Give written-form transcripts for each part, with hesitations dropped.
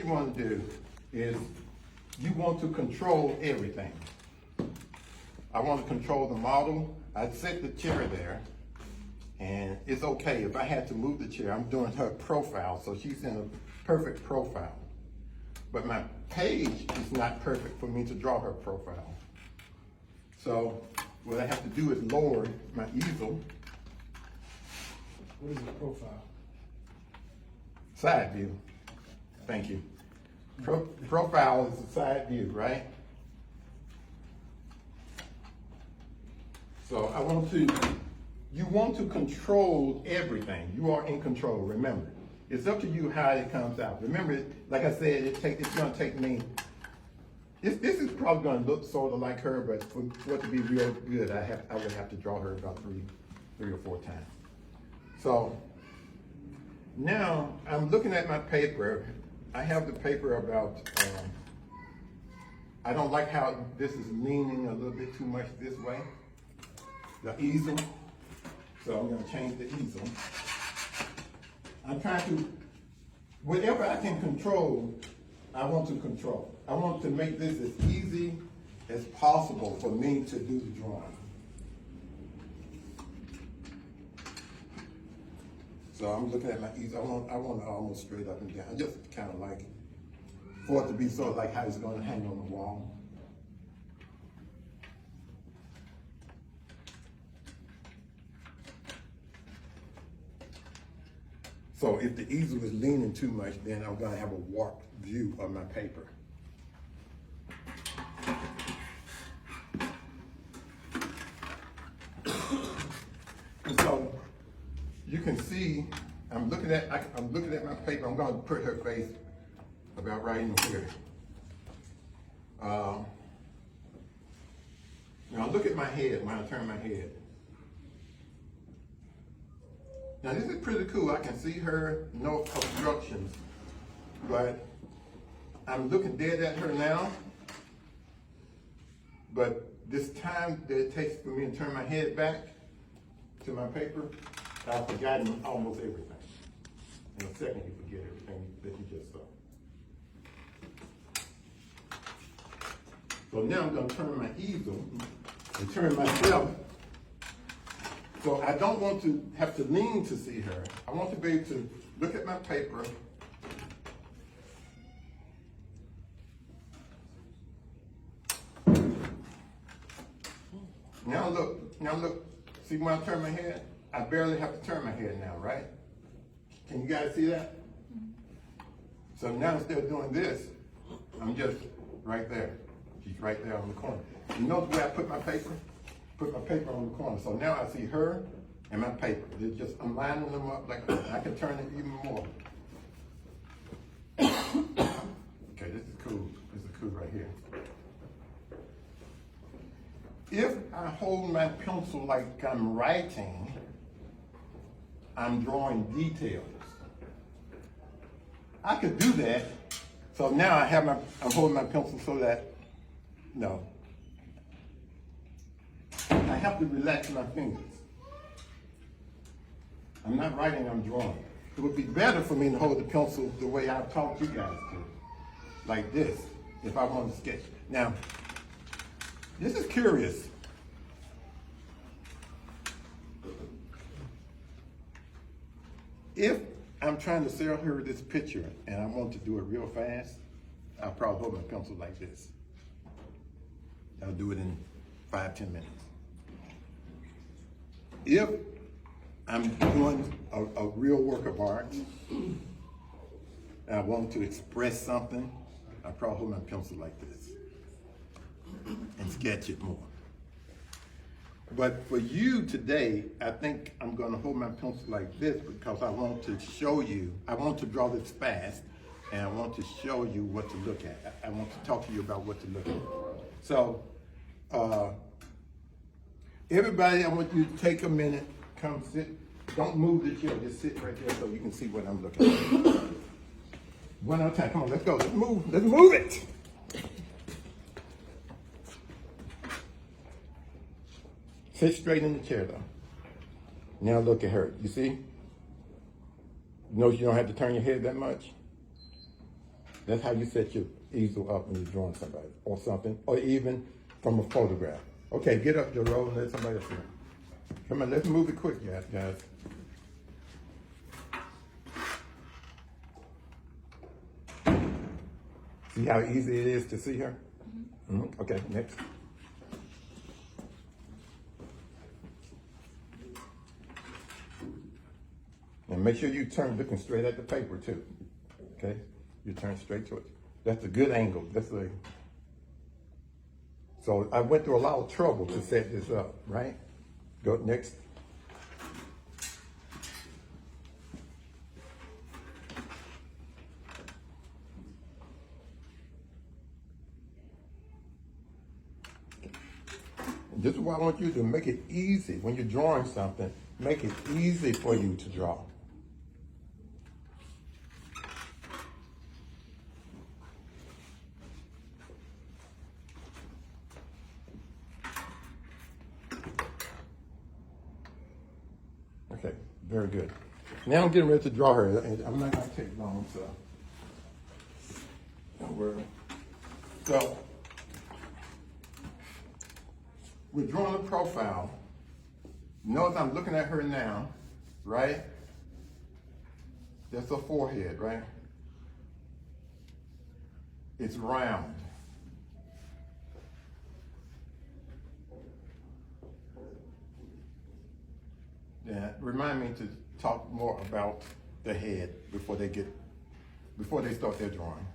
you want to do is you want to control everything. I want to control the model. I set the chair there, and it's okay. If I had to move the chair, I'm doing her profile, so she's in a perfect profile. But my page is not perfect for me to draw her profile. So what I have to do is lower my easel. What is the profile? Side view. Thank you. Profile is the side view, right? So you want to control everything. You are in control, remember. It's up to you how it comes out. Remember, like I said, it's gonna take me, this is probably gonna look sort of like her, but for it to be real good, I would have to draw her about three or four times. So now I'm looking at my paper. I have the paper about, I don't like how this is leaning a little bit too much this way, the easel. So I'm gonna change the easel. I'm trying to, whatever I can control, I want to control. I want to make this as easy as possible for me to do the drawing. So I'm looking at my easel. I want it almost straight up and down. I just kind of like it, for it to be sort of like how it's going to hang on the wall. So if the easel is leaning too much, then I'm going to have a warped view of my paper. And so you can see, I'm looking at my paper. I'm going to put her face about right in here. Now look at my head when I turn my head. Now this is pretty cool. I can see her, no obstructions, but I'm looking dead at her now. But this time that it takes for me to turn my head back to my paper, I've forgotten almost everything. In a second you forget everything that you just saw. So now I'm going to turn my easel and turn myself. So I don't want to have to lean to see her. I want to be able to look at my paper. Now look, see when I turn my head? I barely have to turn my head now, right? Can you guys see that? So now instead of doing this, I'm just right there. She's right there on the corner. You notice where I put my paper? Put my paper on the corner. So now I see her and my paper. I'm lining them up like that. I can turn it even more. Okay, this is cool. This is cool right here. If I hold my pencil like I'm writing, I'm drawing details. I could do that. So now I'm holding my pencil so that, no. I have to relax my fingers. I'm not writing, I'm drawing. It would be better for me to hold the pencil the way I taught you guys to, like this, if I want to sketch. Now, this is curious. If I'm trying to sell her this picture and I want to do it real fast, I'll probably hold my pencil like this. I'll do it in 5-10 minutes. If I'm doing a real work of art and I want to express something, I'll probably hold my pencil like this and sketch it more. But for you today, I think I'm going to hold my pencil like this because I want to show you, I want to draw this fast, and I want to show you what to look at. I want to talk to you about what to look at. So, everybody, I want you to take a minute, come sit. Don't move the chair, just sit right there so you can see what I'm looking at. One at a time, come on, let's go, let's move it. Sit straight in the chair though. Now look at her, you see? Notice you don't have to turn your head that much. That's how you set your easel up when you're drawing somebody or something, or even from a photograph. Okay, get up, Jerome, and let somebody else see. Come on, let's move it quick, guys. See how easy it is to see her? Mm-hmm. Okay, next. And make sure you turn looking straight at the paper too. Okay? You turn straight to it. That's a good angle. So I went through a lot of trouble to set this up, right? Go next. This is why I want you to make it easy when you're drawing something. Make it easy for you to draw. Okay, very good. Now I'm getting ready to draw her. I'm not going to take long, so don't worry. So we're drawing a profile. Notice I'm looking at her now, right? That's her forehead, right? It's round. Yeah, remind me to talk more about the head before they start their drawing.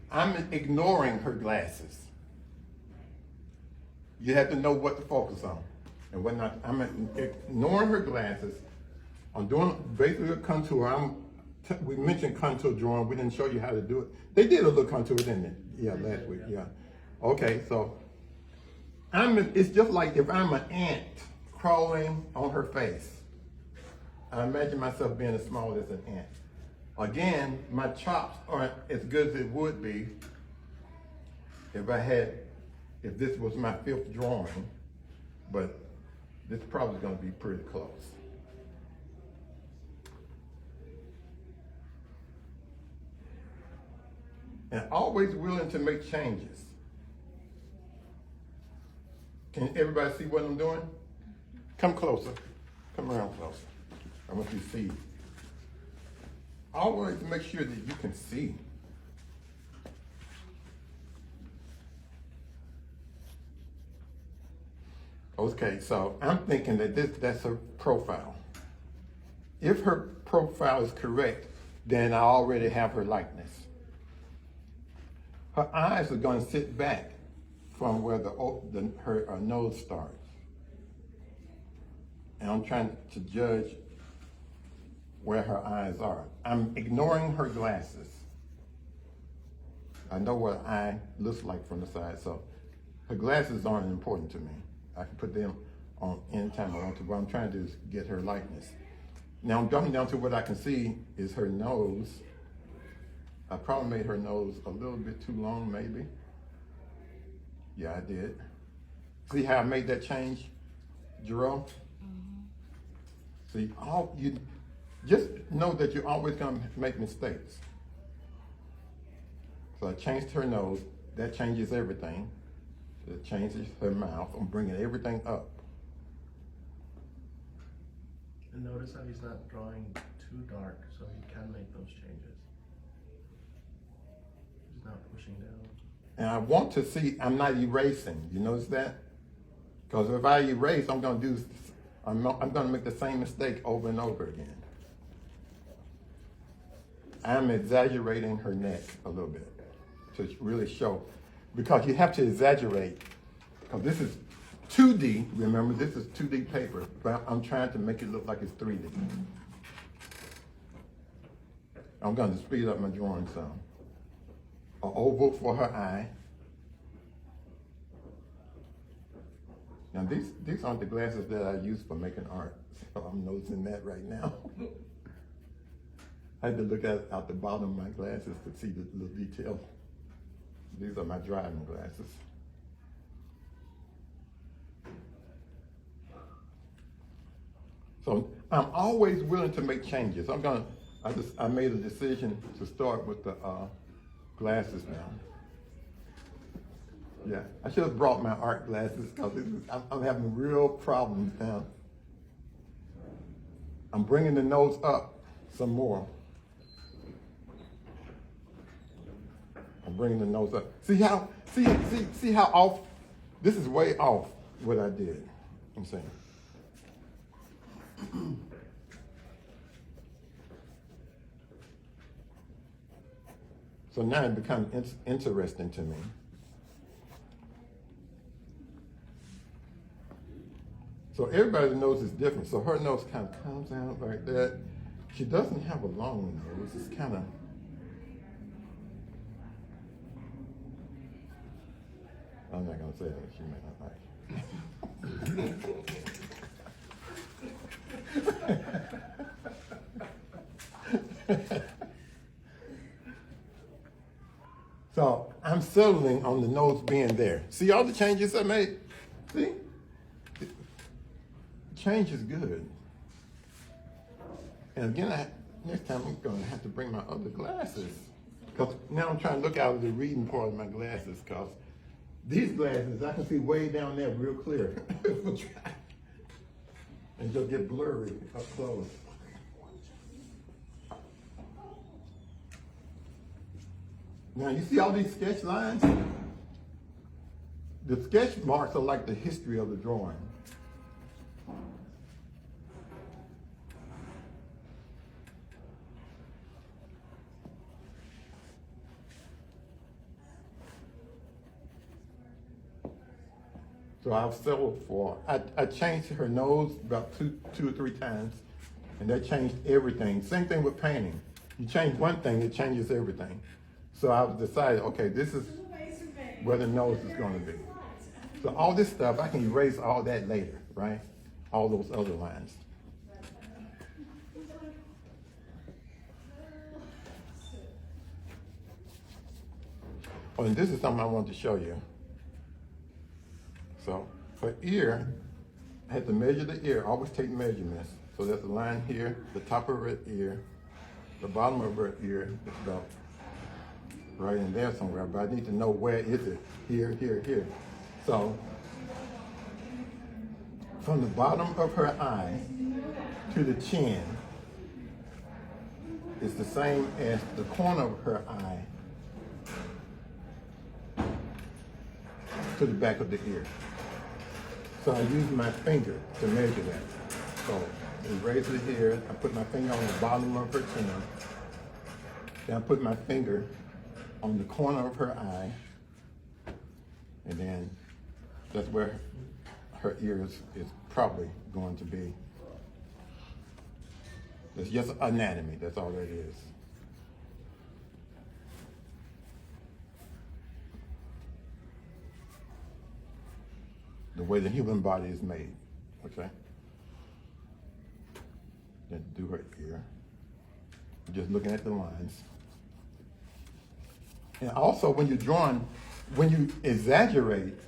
I'm ignoring her glasses. You have to know what to focus on and what not. I'm ignoring her glasses. I'm doing basically a contour. We mentioned contour drawing. We didn't show you how to do it. They did a little contour, didn't they? Yeah, last week. Yeah. Okay, so it's just like if I'm an ant crawling on her face. I imagine myself being as small as an ant. Again, my chops aren't as good as it would be if this was my 5th drawing, but this is probably going to be pretty close. And always willing to make changes. Can everybody see what I'm doing? Come closer. Come around closer. I want you to see. Always make sure that you can see. Okay, so I'm thinking that that's her profile. If her profile is correct, then I already have her likeness. Her eyes are going to sit back from where her nose starts. And I'm trying to judge where her eyes are. I'm ignoring her glasses. I know what her eye looks like from the side, so her glasses aren't important to me. I can put them on anytime I want to. What I'm trying to do is get her likeness. Now I'm jumping down to what I can see is her nose. I probably made her nose a little bit too long, maybe. Yeah, I did. See how I made that change, Jerome? See, you just know that you're always going to make mistakes. So I changed her nose. That changes everything. It changes her mouth. I'm bringing everything up. And notice how he's not drawing too dark, so he can make those changes. He's not pushing down. And I want to see, I'm not erasing. You notice that? Because if I erase, I'm going to make the same mistake over and over again. I'm exaggerating her neck a little bit to really show. Because you have to exaggerate. Because this is 2D, remember, this is 2D paper, but I'm trying to make it look like it's 3D. I'm going to speed up my drawing some. An oval for her eye. Now these aren't the glasses that I use for making art, so I'm noticing that right now. I had to look out the bottom of my glasses to see the little detail. These are my driving glasses. So I'm always willing to make changes. I'm I made a decision to start with the glasses now. Yeah, I should have brought my art glasses because I'm having real problems now. I'm bringing the nose up some more. I'm bringing the nose up. See how off? This is way off what I did. I'm saying. So now it becomes interesting to me. So everybody's nose is different. So her nose kind of comes out like that. She doesn't have a long nose. It's kind of. I'm not gonna say that. She may not like. So I'm settling on the nose being there. See all the changes I made? See? Change is good. And again, next time I'm gonna have to bring my other glasses. Because now I'm trying to look out of the reading part of my glasses because these glasses, I can see way down there real clear. And just get blurry up close. Now you see all these sketch lines? The sketch marks are like the history of the drawing. So I've settled for, I changed her nose about two or three times, and that changed everything. Same thing with painting. You change one thing, it changes everything. So I've decided, okay, this is where the nose is gonna be. So all this stuff, I can erase all that later, right? All those other lines. Oh, and this is something I wanted to show you. So for ear, I had to measure the ear, always take measurements. So there's a line here, the top of her ear, the bottom of her ear is about right in there somewhere, but I need to know where is it, here, here, here. So from the bottom of her eye to the chin is the same as the corner of her eye to the back of the ear. So I use my finger to measure that. So I raise it here, I put my finger on the bottom of her chin, then I put my finger on the corner of her eye, and then that's where her ear is probably going to be. It's just anatomy, that's all that is. The way the human body is made, okay? Then do her ear. Just looking at the lines. And also when you're drawing, when you exaggerate,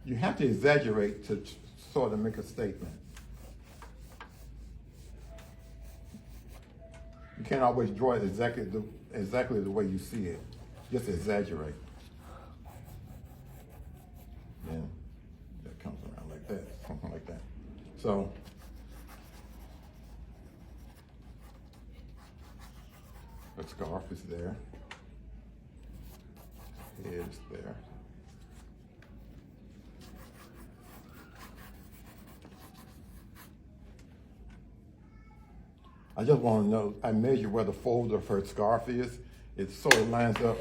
you have to exaggerate to sort of make a statement. You can't always draw it exactly the way you see it. Just exaggerate. Then that comes around like that, something like that. So the scarf is there. Head is there. I just want to know, I measure where the fold of her scarf is. It sort of lines up.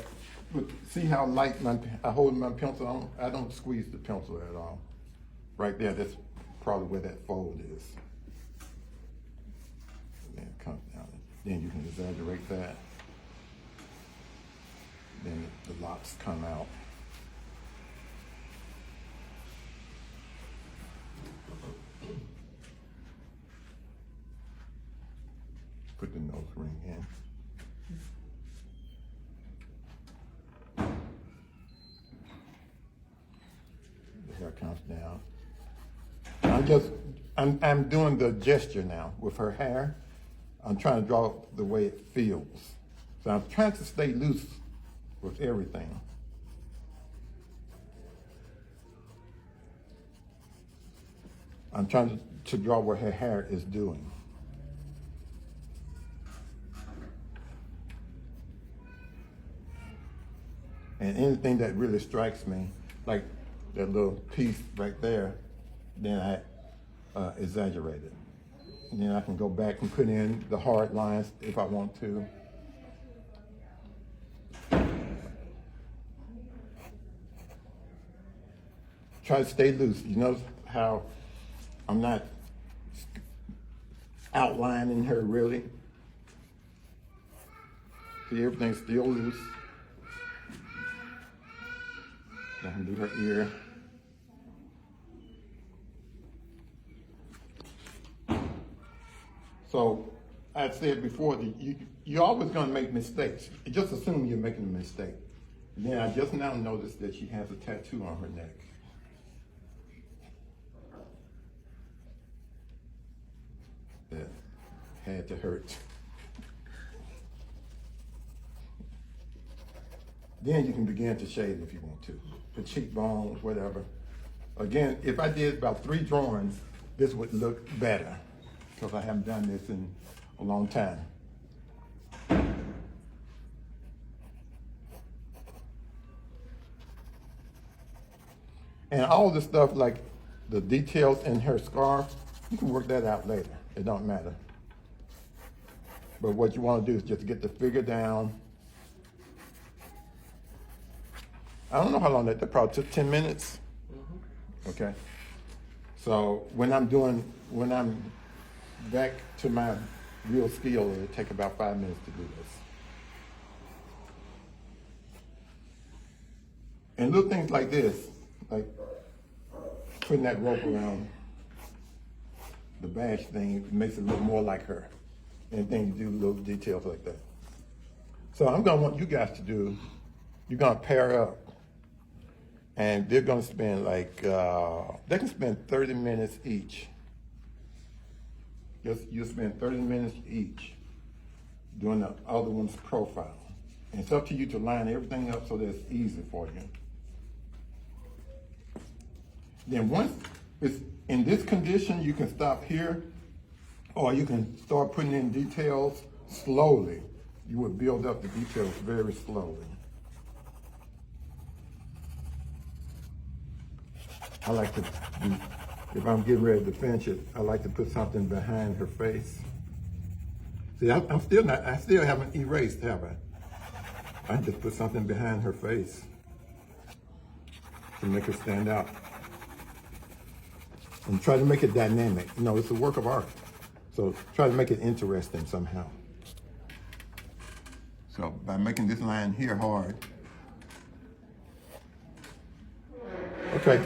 See how light I hold my pencil on? I don't squeeze the pencil at all. Right there, that's probably where that fold is. And then it comes down. Then you can exaggerate that. Then the locks come out. Put the nose ring in. The hair comes down. I'm doing the gesture now with her hair. I'm trying to draw the way it feels. So I'm trying to stay loose with everything. I'm trying to draw what her hair is doing. And anything that really strikes me, like that little piece right there, then I exaggerate it. And then I can go back and put in the hard lines if I want to. Try to stay loose. You notice how I'm not outlining her really? See, everything's still loose. I can do her ear. So, I said before, that you're always going to make mistakes. Just assume you're making a mistake. Then I just now noticed that she has a tattoo on her neck. That had to hurt. Then you can begin to shade if you want to. The cheekbones, whatever. Again, if I did about 3 drawings, this would look better because I haven't done this in a long time. And all the stuff like the details in her scarf, you can work that out later. It don't matter. But what you want to do is just get the figure down. I don't know how long that probably took 10 minutes. Mm-hmm. Okay. So when I'm back to my real skill, it'll take about 5 minutes to do this. And little things like this, like putting that rope around the badge thing, makes it look more like her. And then you do little details like that. So I'm gonna want you guys to do, you're gonna pair up. And they're gonna spend like, they can spend 30 minutes each. You spend 30 minutes each doing the other one's profile. And it's up to you to line everything up so that it's easy for you. Then once it's in this condition, you can stop here, or you can start putting in details slowly. You would build up the details very slowly. I like to, if I'm getting ready to finish it, I like to put something behind her face. See, I still haven't erased, have I? I just put something behind her face to make her stand out. And try to make it dynamic. You know, it's a work of art. So try to make it interesting somehow. So by making this line here hard. Okay.